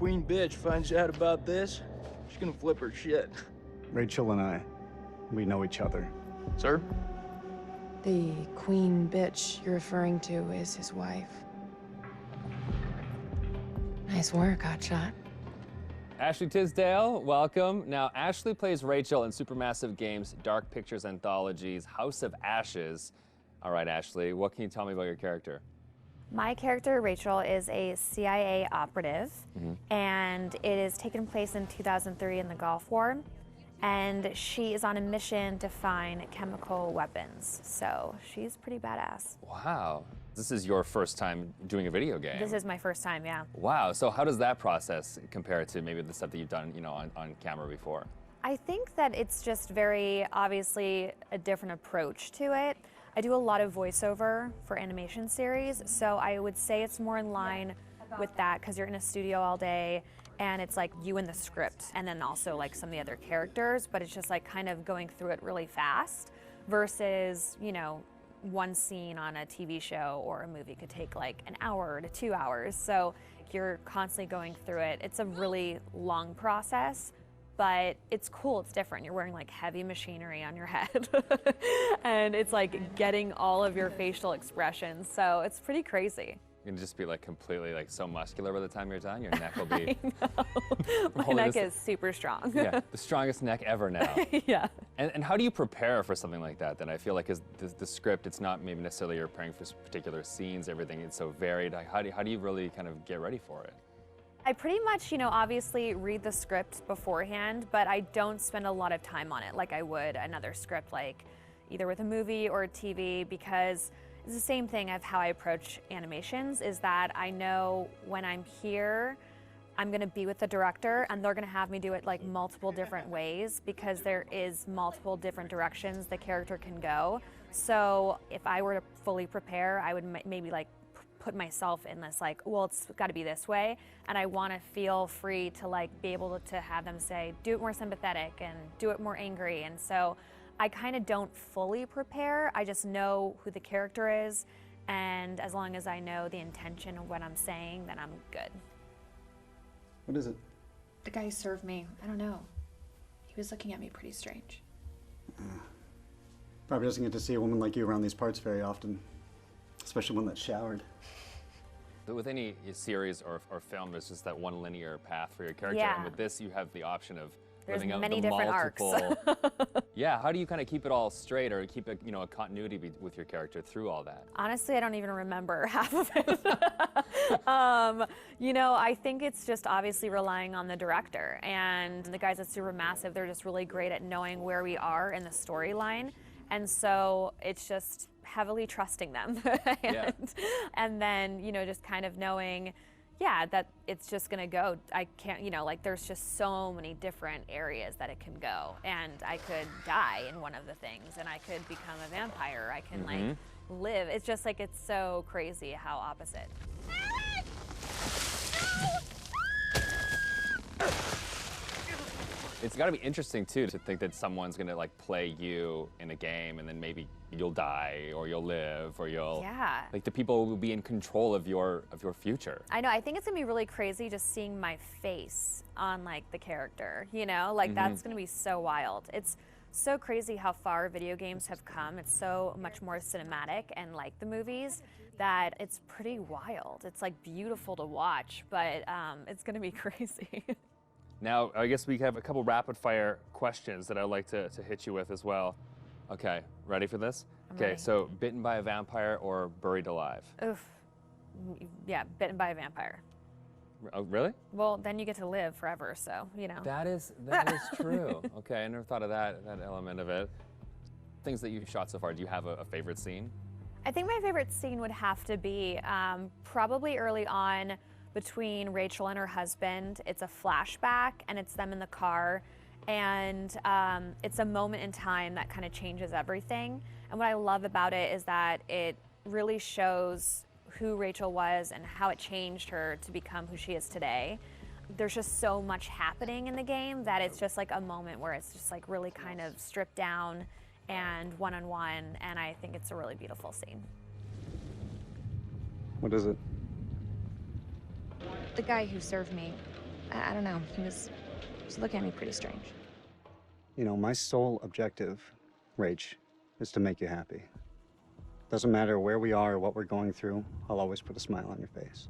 queen bitch finds out about this, she's gonna flip her shit. Rachel and I, we know each other. Sir? The queen bitch you're referring to is his wife. Nice work, hotshot. Ashley Tisdale, welcome. Now, Ashley plays Rachel in Supermassive Games' Dark Pictures Anthology's House of Ashes. All right, Ashley, what can you tell me about your character? My character, Rachel, is a CIA operative, and it is taken place in 2003 in the Gulf War, and she is on a mission to find chemical weapons, so she's pretty badass. Wow, this is your first time doing a video game. This is my first time, yeah. Wow, so how does that process compare to maybe the stuff that you've done, on camera before? I think that it's just very obviously a different approach to it. I do a lot of voiceover for animation series, so I would say it's more in line with that because you're in a studio all day and it's like you and the script and then also like some of the other characters, but it's just like kind of going through it really fast versus, one scene on a TV show or a movie could take like an hour to 2 hours. So you're constantly going through it. It's a really long process. But it's cool, it's different. You're wearing like heavy machinery on your head. And it's like getting all of your facial expressions. So it's pretty crazy. You're gonna just be like completely like so muscular by the time you're done. Your neck will be. I know. My neck is super strong. Yeah, the strongest neck ever now. Yeah. And how do you prepare for something like that? Then I feel like the script, it's not maybe necessarily you're preparing for particular scenes, everything, it's so varied. Like, how do you really kind of get ready for it? I pretty much, obviously read the script beforehand, but I don't spend a lot of time on it like I would another script, like either with a movie or a TV, because it's the same thing of how I approach animations, is that I know when I'm here, I'm gonna be with the director and they're gonna have me do it like multiple different ways because there is multiple different directions the character can go. So if I were to fully prepare, I would maybe like put myself in this like, well, it's got to be this way, and I want to feel free to like be able to have them say, do it more sympathetic and do it more angry. And so I kind of don't fully prepare. I just know who the character is, and as long as I know the intention of what I'm saying, then I'm good. What is it? The guy who served me, I don't know. He was looking at me pretty strange. Probably doesn't get to see a woman like you around these parts very often, especially one that's showered. With any series or film, there's just that one linear path for your character. Yeah. And with this, you have the option of There's living out many the different multiple. arcs. Yeah, how do you kind of keep it all straight or keep a continuity with your character through all that? Honestly, I don't even remember half of it. I think it's just obviously relying on the director. And the guys at Supermassive, they're just really great at knowing where we are in the storyline. And so it's just heavily trusting them. And then, just kind of knowing, that it's just gonna go. I can't, there's just so many different areas that it can go. And I could die in one of the things, and I could become a vampire. I can like live. It's just like, it's so crazy how opposite. It's got to be interesting too to think that someone's gonna like play you in a game and then maybe you'll die or you'll live or you'll like the people will be in control of your future. I know. I think it's gonna be really crazy just seeing my face on like the character. Like that's gonna be so wild. It's so crazy how far video games have come. It's so much more cinematic and like the movies that it's pretty wild. It's like beautiful to watch, but it's gonna be crazy. Now, I guess we have a couple rapid fire questions that I'd like to hit you with as well. Okay, ready for this? Okay, so bitten by a vampire or buried alive? Oof. Yeah, bitten by a vampire. Oh, really? Well, then you get to live forever, so, That is true. Okay, I never thought of that element of it. Things that you've shot so far, do you have a favorite scene? I think my favorite scene would have to be probably early on between Rachel and her husband. It's a flashback, and it's them in the car, and it's a moment in time that kind of changes everything. And what I love about it is that it really shows who Rachel was and how it changed her to become who she is today. There's just so much happening in the game that it's just like a moment where it's just like really kind of stripped down and one-on-one, and I think it's a really beautiful scene. What is it? The guy who served me, I don't know. He was looking at me pretty strange. You know, my sole objective, Rach, is to make you happy. Doesn't matter where we are or what we're going through, I'll always put a smile on your face.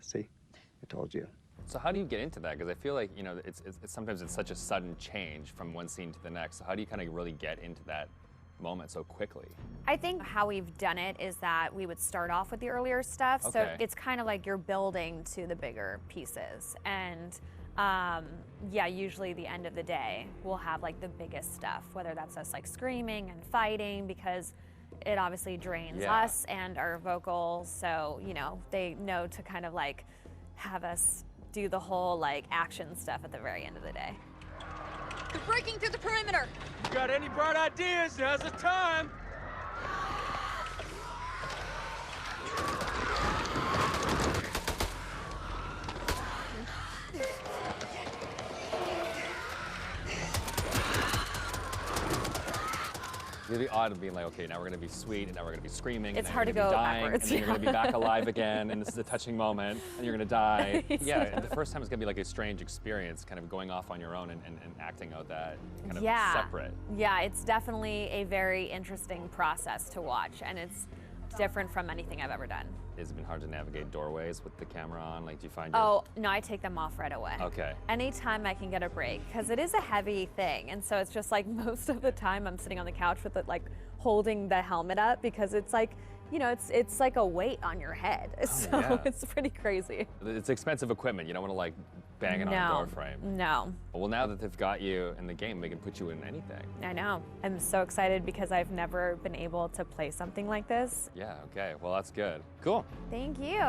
See? I told you. So how do you get into that? Because I feel like, you know, it's sometimes it's such a sudden change from one scene to the next. So how do you kind of really get into that moment so quickly? I think how we've done it is that we would start off with the earlier stuff. So Okay. it's kind of like you're building to the bigger pieces. And yeah, usually the end of the day, we'll have like the biggest stuff, whether that's us like screaming and fighting, because it obviously drains Yeah. us and our vocals. So, you know, they know to kind of like have us do the whole like action stuff at the very end of the day. They're breaking through the perimeter. You got any bright ideas? Now's the time. It'd be odd of being like, okay, now we're gonna be sweet, and now we're gonna be screaming, It's and then hard you're to gonna be go dying, backwards, and then you're gonna be yeah. back alive again, and this is a touching moment, and you're gonna die. Yeah, Exactly. and the first time it's gonna be like a strange experience, kind of going off on your own and acting out that kind of Yeah. separate. Yeah, it's definitely a very interesting process to watch, and it's different from anything I've ever done. Has it been hard to navigate doorways with the camera on? Like, do you find your... Oh, no, I take them off right away. Okay. Anytime I can get a break, because it is a heavy thing, and so it's just like most of the time I'm sitting on the couch with it, like holding the helmet up, because it's like, you know, it's like a weight on your head. So yeah. it's pretty crazy. It's expensive equipment. You don't want to like bang it on a door frame. No, Well, now that they've got you in the game, they can put you in anything. I know. I'm so excited because I've never been able to play something like this. Yeah, okay. Well, that's good. Cool. Thank you.